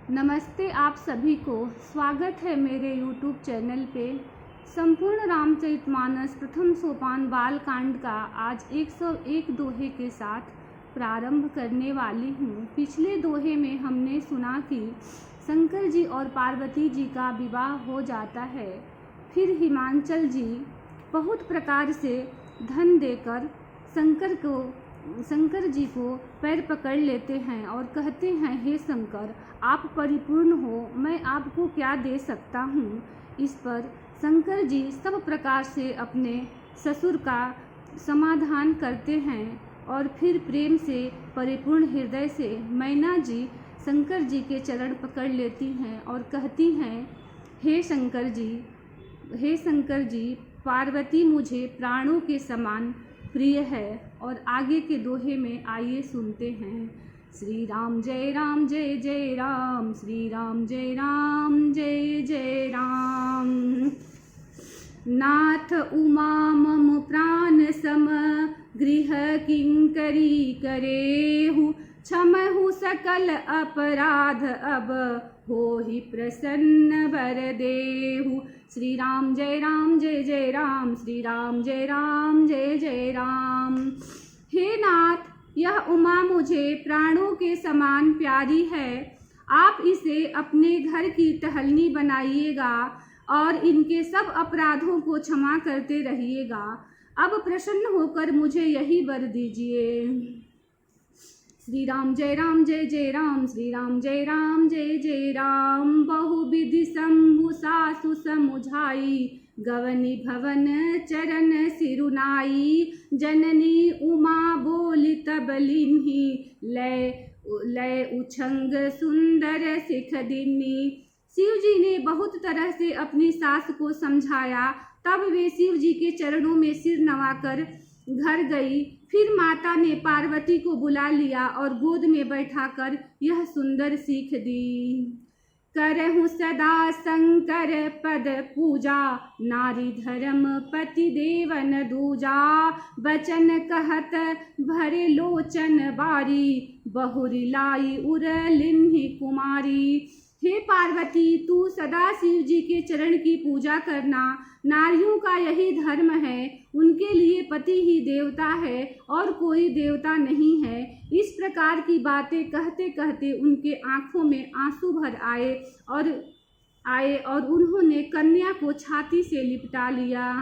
नमस्ते आप सभी को। स्वागत है मेरे YouTube चैनल पे। संपूर्ण रामचरितमानस प्रथम सोपान बालकांड का आज 101 दोहे के साथ प्रारंभ करने वाली हूँ। पिछले दोहे में हमने सुना कि शंकर जी और पार्वती जी का विवाह हो जाता है। फिर हिमांचल जी बहुत प्रकार से धन देकर शंकर जी को पैर पकड़ लेते हैं और कहते हैं, हे शंकर, आप परिपूर्ण हो, मैं आपको क्या दे सकता हूँ। इस पर शंकर जी सब प्रकार से अपने ससुर का समाधान करते हैं और फिर प्रेम से परिपूर्ण हृदय से मैना जी शंकर जी के चरण पकड़ लेती हैं और कहती हैं, हे शंकर जी, पार्वती मुझे प्राणों के समान प्रिय है। और आगे के दोहे में आइए सुनते हैं। श्री राम जय राम जय जय राम, श्री राम जय राम जय जय राम। नाथ उमा मम प्राण सम, गृह किंकरी करेहु, क्षमहु सकल अपराध, अब होहि प्रसन्न वर देहु। श्री राम जय राम जय जय राम, श्री राम जय राम जय जय राम। हे नाथ, यह उमा मुझे प्राणों के समान प्यारी है। आप इसे अपने घर की टहलनी बनाइएगा और इनके सब अपराधों को क्षमा करते रहिएगा। अब प्रसन्न होकर मुझे यही वर दीजिए। श्री राम जय राम जय जय राम, श्री राम जय राम जय जय राम। बहुविधि शंभु सासु समुझाई, गवनी भवन चरण सिरुनाई। जननी उमा बोली तब लीन्ही, लय उछंग सुंदर सिख दीन्ही। शिव जी ने बहुत तरह से अपनी सास को समझाया, तब वे शिव जी के चरणों में सिर नवाकर घर गई। फिर माता ने पार्वती को बुला लिया और गोद में बैठाकर यह सुंदर सीख दी। करहु सदा शंकर पद पूजा, नारी धर्म पति देवन दूजा। बचन कहत भरे लोचन बारी, बहुरी लाई उर लिन्हि कुमारी। हे पार्वती, तू सदा शिव जी के चरण की पूजा करना। नारियों का यही धर्म है, उनके लिए पति ही देवता है और कोई देवता नहीं है। इस प्रकार की बातें कहते कहते उनके आंखों में आंसू भर आए और उन्होंने कन्या को छाती से लिपटा लिया।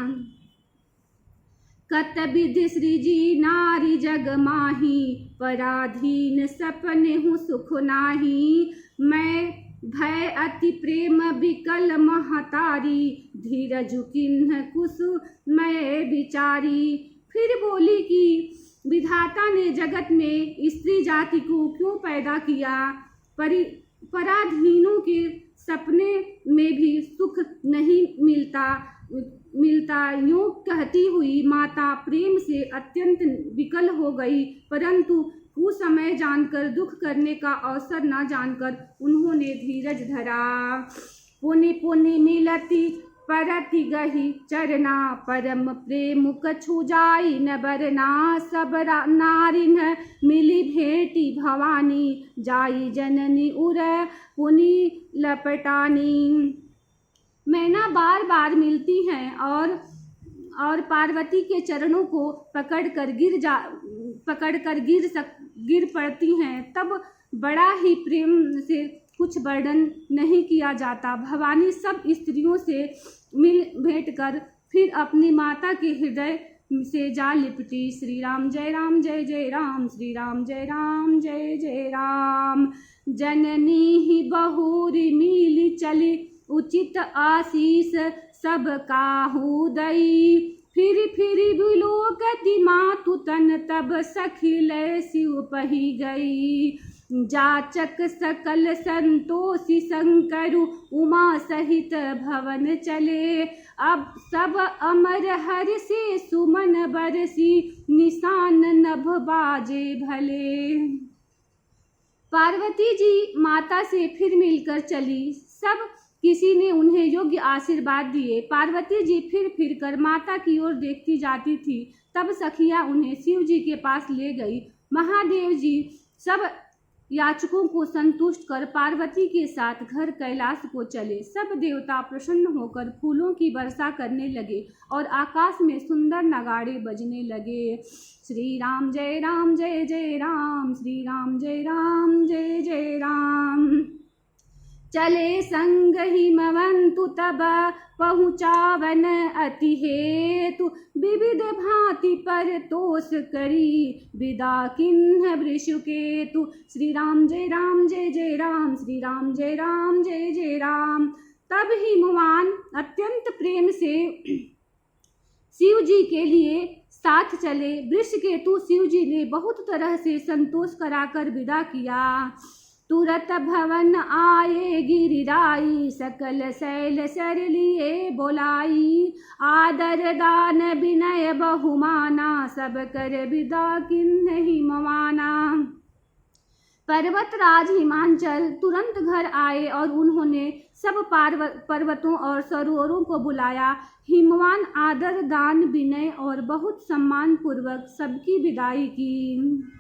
कत विधि सृजी नारी जग माही, पराधीन सपने हूँ सुख नाही। मैं भय अति प्रेम विकल महतारी, धीरजु किन्ह कुसु मैं विचारी। फिर बोली कि विधाता ने जगत में स्त्री जाति को क्यों पैदा किया। पराधीनों के सपने में भी सुख नहीं मिलता। यूं कहती हुई माता प्रेम से अत्यंत विकल हो गई, परंतु कुसमय जानकर, दुख करने का अवसर न जानकर उन्होंने धीरज धरा। पुनि पुनि मिलती परति गही चरना, परम प्रेम कछु जाई न बरना। सब नारिन मिली भेटी भवानी, जाई जननी उर पुनि लपटानी। मैना बार बार मिलती हैं और पार्वती के चरणों को पकड़कर गिर पड़ती हैं। तब बड़ा ही प्रेम से कुछ वर्णन नहीं किया जाता। भवानी सब स्त्रियों से मिल भेंट कर फिर अपनी माता के हृदय से जा लिपटी। श्री राम जय राम जय जय राम, श्री राम जय राम जय जय राम। जननी ही बहुरी मिली चली, उचित आशीष सब काहू दई। फिर बिलोकति मातु तन, तब सखी लय शिव पही गई। जाचक सकल संतोषी शंकरु, उमा सहित भवन चले। अब सब अमर हर से सुमन बरसी, निशान नभ बाजे भले। पार्वती जी माता से फिर मिलकर चली। सब किसी ने उन्हें योग्य आशीर्वाद दिए। पार्वती जी फिर कर माता की ओर देखती जाती थी। तब सखियां उन्हें शिव जी के पास ले गई। महादेव जी सब याचकों को संतुष्ट कर पार्वती के साथ घर कैलाश को चले। सब देवता प्रसन्न होकर फूलों की वर्षा करने लगे और आकाश में सुंदर नगाड़े बजने लगे। श्री राम जय राम जय जय राम, श्री राम जय राम जय जय राम। चले संग हिमवंतु तब पहुँचावन अति हेतु, विविध भांति पर तोष करी विदा किन्ह वृषकेतु। श्री राम जय राम जय जय राम, श्री राम जय राम जय जय राम। तब हिमवान अत्यंत प्रेम से शिव जी के लिए साथ चले। वृषकेतु शिव जी ने बहुत तरह से संतोष कराकर विदा किया। तुरत भवन आए गिरिराई, सकल शैल सर लिए बोलाई। आदर दान विनय बहुमाना, सब कर विदा किन्ह हिमवाना। पर्वतराज हिमांचल तुरंत घर आए और उन्होंने सब पर्वतों और सरोवरों को बुलाया। हिमवान आदर दान विनय और बहुत सम्मान पूर्वक सबकी विदाई की।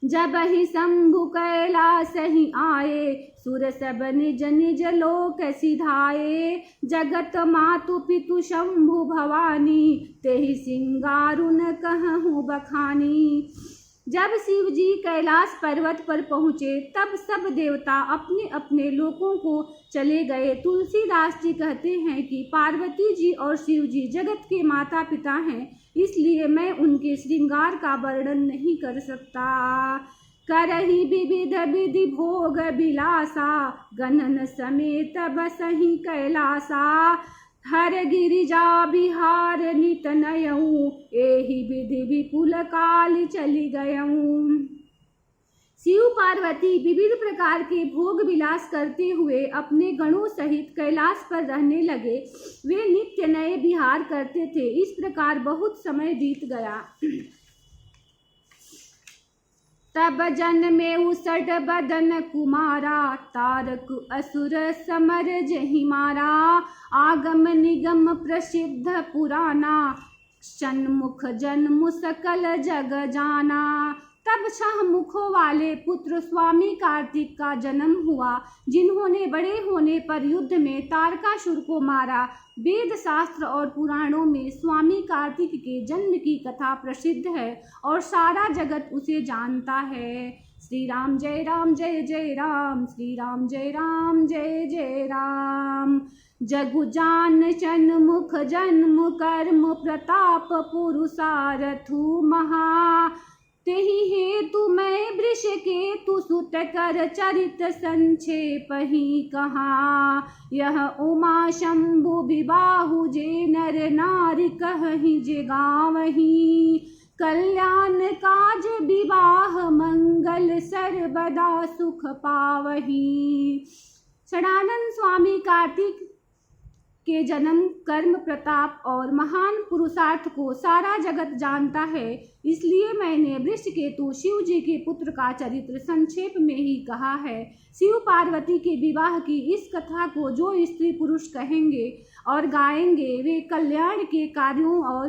जब ही शंभु कैलाश ही आए, सुर सब निज निज लोक सिधाए। जगत मातु पितु शंभु भवानी, तेहि सिंगारुन कहूँ बखानी। जब शिव जी कैलाश पर्वत पर पहुँचे तब सब देवता अपने अपने लोकों को चले गए। तुलसीदास जी कहते हैं कि पार्वती जी और शिव जी जगत के माता पिता हैं, इसलिए मैं उनके श्रृंगार का वर्णन नहीं कर सकता। करही विविध विधि भोग विलासा, गणन समेत बसहि कैलासा। हर गिरिजा बिहार नित नयऊँ, एहि विधि विपुल काल चली गयऊँ। शिव पार्वती विविध प्रकार के भोग विलास करते हुए अपने गणों सहित कैलाश पर रहने लगे। वे नित्य नए विहार करते थे। इस प्रकार बहुत समय बीत गया। तब जन्मे उसठ बदन कुमारा, तारक असुर समर जहि मारा। आगम निगम प्रसिद्ध पुराना, षण्मुख जन्म सकल जग जाना। तब 6 मुखों वाले पुत्र स्वामी कार्तिक का जन्म हुआ, जिन्होंने बड़े होने पर युद्ध में तारकासुर को मारा। वेद शास्त्र और पुराणों में स्वामी कार्तिक के जन्म की कथा प्रसिद्ध है और सारा जगत उसे जानता है। श्री राम जय राम जय जय राम, श्री राम जय राम जय जय राम। जगु जान षण्मुख जन्म कर्म प्रताप पुरुषारथु महा। तेहि हेतु मैं वृषकेतु सुत कर चरित संक्षेप ही कहा। यह उमा शंभु विबाहु जे नर नारी कहहि जे गावहि। कल्याण काज विवाह मंगल सर्वदा सुख पावहि। षडानंद स्वामी कार्तिक के जन्म कर्म प्रताप और महान पुरुषार्थ को सारा जगत जानता है, इसलिए मैंने वृषकेतु शिव जी के पुत्र का चरित्र संक्षेप में ही कहा है। शिव पार्वती के विवाह की इस कथा को जो स्त्री पुरुष कहेंगे और गाएंगे वे कल्याण के कार्यों और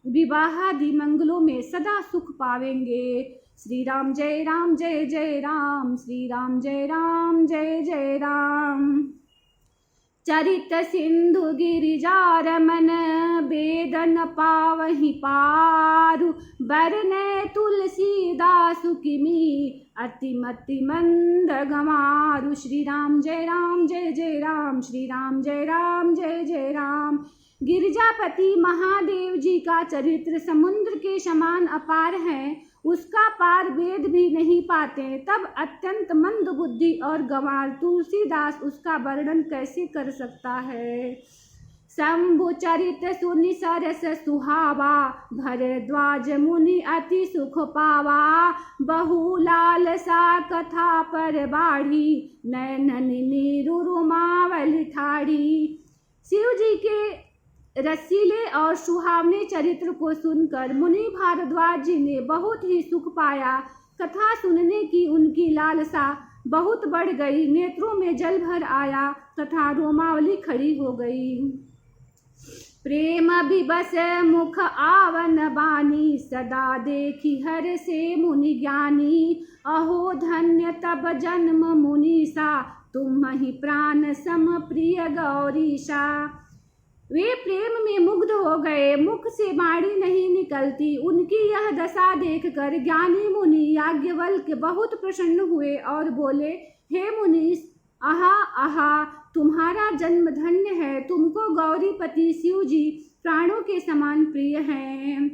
विवाहादि मंगलों में सदा सुख पावेंगे। श्री राम जय राम जय जय राम, श्री राम जय राम जय जय राम। चरित सिंधु गिरिजा रमन, वेदन पावहि पारु। बरने तुलसीदासु किमी, अतिमति मंद गमारु। श्री राम जय राम जय जय राम, श्री राम जय राम जय जय राम। गिरिजापति महादेव जी का चरित्र समुद्र के समान अपार है, उसका पार वेद भी नहीं पाते। तब अत्यंत मंद बुद्धि और गंवार तुलसीदास उसका वर्णन कैसे कर सकता है। शंभु चरित सुनि सरस सुहावा, भरद्वाज मुनि अति सुख पावा। बहु लालसा कथा पर बाढ़ी, नैनन नीरु रुमावली ठाड़ी। शिव जी के रसीले और सुहावने चरित्र को सुनकर मुनि भारद्वाज जी ने बहुत ही सुख पाया। कथा सुनने की उनकी लालसा बहुत बढ़ गई, नेत्रों में जल भर आया तथा रोमावली खड़ी हो गई। प्रेम विबस मुख आवन बानी, सदा देखी हर से मुनि ज्ञानी। अहो धन्य तब जन्म मुनीसा, तुम ही प्राण सम प्रिय गौरीशा। वे प्रेम में मुग्ध हो गए, मुख से वाणी नहीं निकलती। उनकी यह दशा देखकर ज्ञानी मुनि याज्ञवल्क्य बहुत प्रसन्न हुए और बोले, हे मुनीश, आहा आहा, तुम्हारा जन्म धन्य है। तुमको गौरीपति शिव जी प्राणों के समान प्रिय हैं।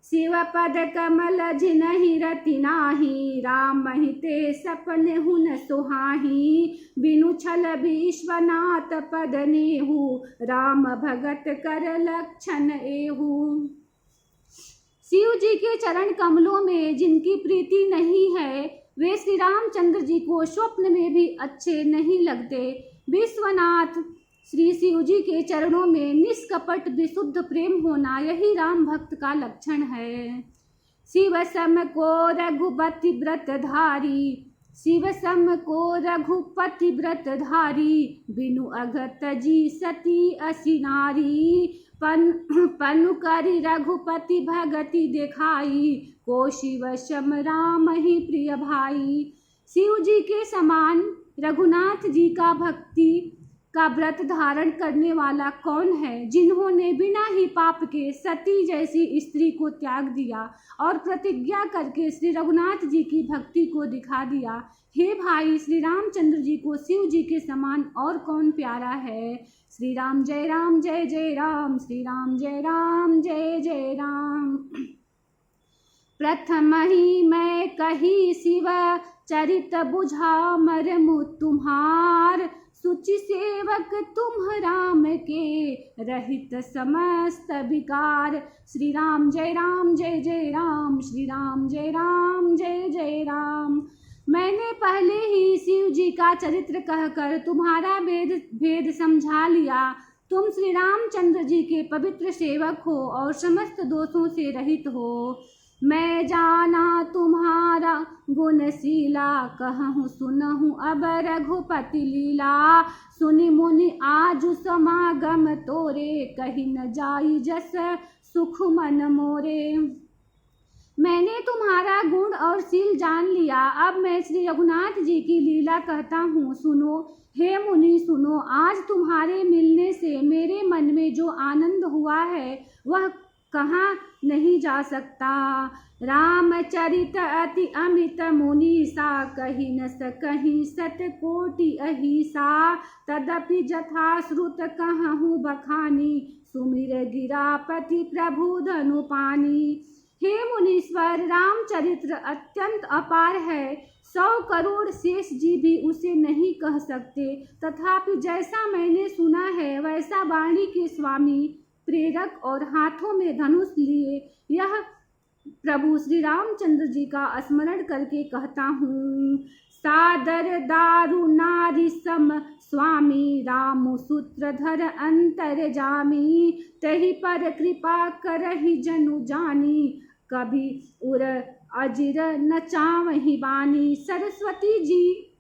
शिव पद कमल जिनहि रति नाही, राम हिते सपन हुन सुहाही। बिनु छल विश्वनाथ पद नेहु, राम भगत कर लक्षण एहु। शिव जी के चरण कमलों में जिनकी प्रीति नहीं है, वे श्री रामचंद्र जी को स्वप्न में भी अच्छे नहीं लगते। विश्वनाथ श्री शिव जी के चरणों में निष्कपट विशुद्ध प्रेम होना, यही राम भक्त का लक्षण है। शिव सम को रघुपति व्रत धारी, शिव सम को रघुपति व्रत धारी। बिनु अगत जी सती असी नारी, पनु करी रघुपति भगति दिखाई। को शिव सम राम ही प्रिय भाई। शिव जी के समान रघुनाथ जी का भक्ति का व्रत धारण करने वाला कौन है, जिन्होंने बिना ही पाप के सती जैसी स्त्री को त्याग दिया और प्रतिज्ञा करके श्री रघुनाथ जी की भक्ति को दिखा दिया। हे भाई, श्री रामचंद्र जी को शिव जी के समान और कौन प्यारा है। श्री राम जय राम जय जय राम, श्री राम जय राम जय जय राम। प्रथम ही मैं कही शिव चरित बुझा मरमु तुम्हार। सुचि सेवक तुम राम के, रहित समस्त विकार। श्री राम जय राम जय जय राम, श्री राम जय राम जय जय राम। मैंने पहले ही शिव जी का चरित्र कहकर तुम्हारा भेद समझा लिया। तुम श्री रामचंद्र जी के पवित्र सेवक हो और समस्त दोषों से रहित हो। मैं जाना तुम्हारा गुणशीला, कहूँ सुनहूँ अब रघुपति लीला। सुनि मुनि आजु समागम तोरे, कही न जाई जस सुख मन मोरे। मैंने तुम्हारा गुण और शील जान लिया, अब मैं श्री रघुनाथ जी की लीला कहता हूँ, सुनो। हे मुनि सुनो, आज तुम्हारे मिलने से मेरे मन में जो आनंद हुआ है वह कहाँ नहीं जा सकता। रामचरित अति अमित मुनीसा, कही न सकहीं सत कोटि अहिसा। तदपि जथा श्रुत कहूँ बखानी, सुमिर गिरापति प्रभु धनु पानी। हे मुनीश्वर, रामचरित्र अत्यंत अपार है, 100 करोड़ शेष जी भी उसे नहीं कह सकते। तथापि जैसा मैंने सुना है वैसा वाणी के स्वामी, प्रेरक और हाथों में धनुष लिए यह प्रभु श्री रामचंद्र जी का स्मरण करके कहता हूँ। सादर दारु नारी सम स्वामी, रामु सूत्रधर अंतर जामी। तही पर कृपा करहि जनु जानी, कभी उर अजिर न चावहि बानी। सरस्वती जी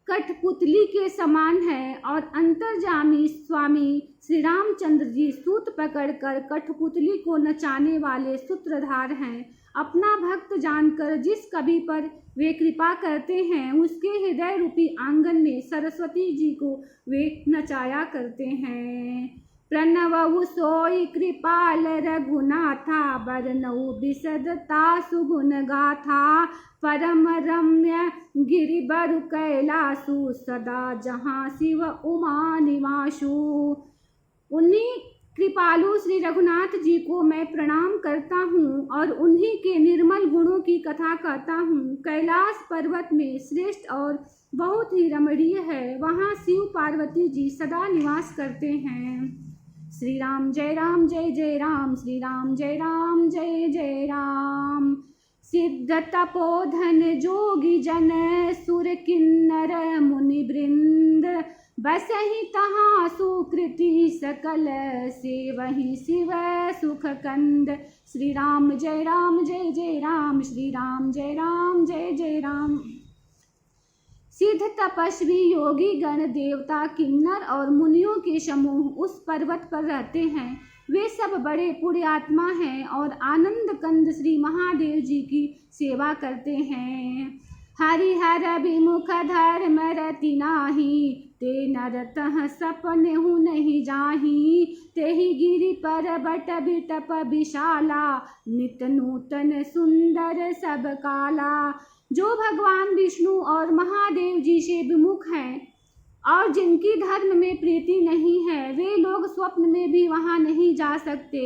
कठपुतली के समान है और अंतर्जामी स्वामी श्री रामचंद्र जी सूत पकड़कर कठपुतली को नचाने वाले सूत्रधार हैं। अपना भक्त जानकर जिस कवि पर वे कृपा करते हैं उसके हृदय रूपी आंगन में सरस्वती जी को वे नचाया करते हैं। प्रणवउ सोई कृपाल रघुनाथा, बरनऊ बिसदता सुगुण गाथा। परम रम्य गिरिबर कैलासु, सदा जहाँ शिव उमा निवासु। उन्हीं कृपालु श्री रघुनाथ जी को मैं प्रणाम करता हूँ और उन्हीं के निर्मल गुणों की कथा कहता हूँ। कैलाश पर्वत में श्रेष्ठ और बहुत ही रमणीय है, वहाँ शिव पार्वती जी सदा निवास करते हैं। श्री राम जय राम जय जय राम, श्री राम जय राम जय जय राम। सिद्ध तपोधन जोगी जन, सुर किन्नर मुनि वृंद। बसहि तहाँ सुकृति सकल, से वही शिव सुख कंद। श्री राम जय राम जय जय राम, श्री राम जय राम जय जय राम। सिद्ध तपस्वी योगी गण देवता किन्नर और मुनियों के समूह उस पर्वत पर रहते हैं। वे सब बड़े पुण्यात्मा हैं और आनंद कंद श्री महादेव जी की सेवा करते हैं। हरिहर विमुख धर्म रति नाही, ते नरतः सपनेहु नहीं जाही। तेहि गिरि पर्वत बिटप विशाला, नित नूतन सुंदर सब काला। जो भगवान विष्णु और महादेव जी से विमुख हैं और जिनकी धर्म में प्रीति नहीं है, वे लोग स्वप्न में भी वहां नहीं जा सकते।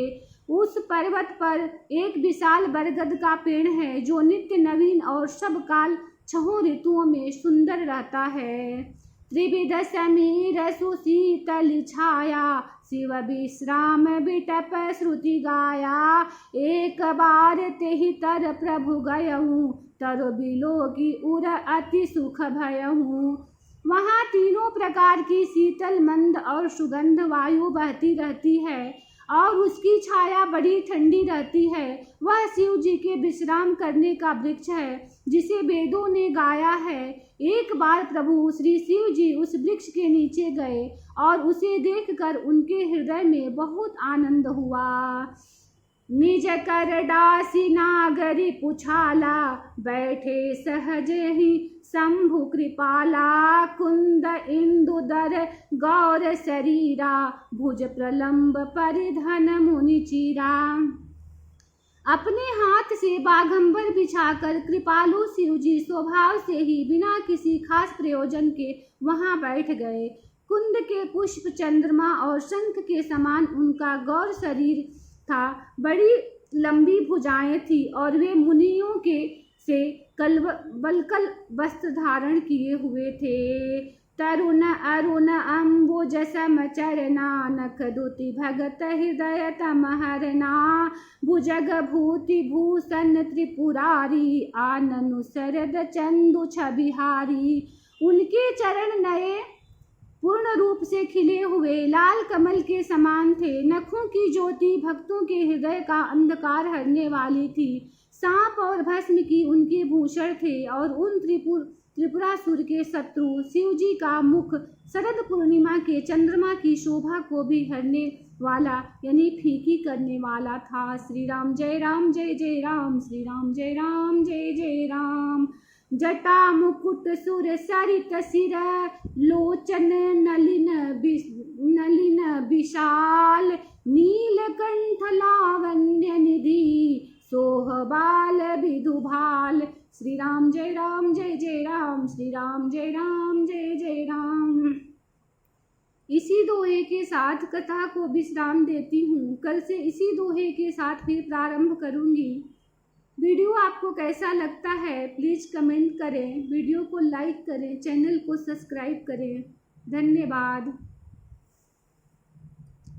उस पर्वत पर एक विशाल बरगद का पेड़ है जो नित्य नवीन और सब काल छहों ऋतुओं में सुंदर रहता है। त्रिविध समीर सुशीतल छाया, शिव विश्राम बिटप श्रुति गाया। एक बार तेहि तर प्रभु गयहूँ, तर बिलो की उर अति सुख भयहूँ। वहाँ तीनों प्रकार की शीतल मंद और सुगंध वायु बहती रहती है और उसकी छाया बड़ी ठंडी रहती है। वह शिव जी के विश्राम करने का वृक्ष है जिसे वेदों ने गाया है। एक बार प्रभु श्री शिव जी उस वृक्ष के नीचे गए और उसे देखकर उनके हृदय में बहुत आनंद हुआ। निज कर दासी नागरी पुछाला, बैठे सहज ही शंभु कृपाला। कुंद इंदुदर गौर शरीरा, भुज प्रलंब परिधन मुनि चीरा। अपने हाथ से बाघंबर बिछाकर कृपालु शिव जी स्वभाव से ही बिना किसी खास प्रयोजन के वहां बैठ गए। कुंद के पुष्प चंद्रमा और शंख के समान उनका गौर शरीर था। बड़ी लंबी भुजाएं थी और वे मुनियों के से बलकल वस्त्र धारण किए हुए थे। तरुण अरुण अम्बुज सम चरना, नख दुति भगत हृदय तमहरना। भुजग भूति भूषण त्रिपुरारी, आननु शरद चंदु छबिहारी। उनके चरण नए पूर्ण रूप से खिले हुए लाल कमल के समान थे। नखों की ज्योति भक्तों के हृदय का अंधकार हरने वाली थी। सांप और भस्म की उनके भूषण थे और उन त्रिपुरासुर के शत्रु शिव जी का मुख शरद पूर्णिमा के चंद्रमा की शोभा को भी हरने वाला यानी फीकी करने वाला था। श्री राम जय राम जय जय राम, श्री राम जय राम जय जय राम। जटा मुकुट सुर सरित सिर, लोचन नलिन विशाल। नीलकंठ लावण्य निधि, सोहबाल विधुभाल। श्री राम जय राम जय जय राम, श्री राम जय राम जय जय राम। इसी दोहे के साथ कथा को विश्राम देती हूँ। कल से इसी दोहे के साथ फिर प्रारंभ करूँगी। वीडियो आपको कैसा लगता है प्लीज़ कमेंट करें, वीडियो को लाइक करें, चैनल को सब्सक्राइब करें। धन्यवाद।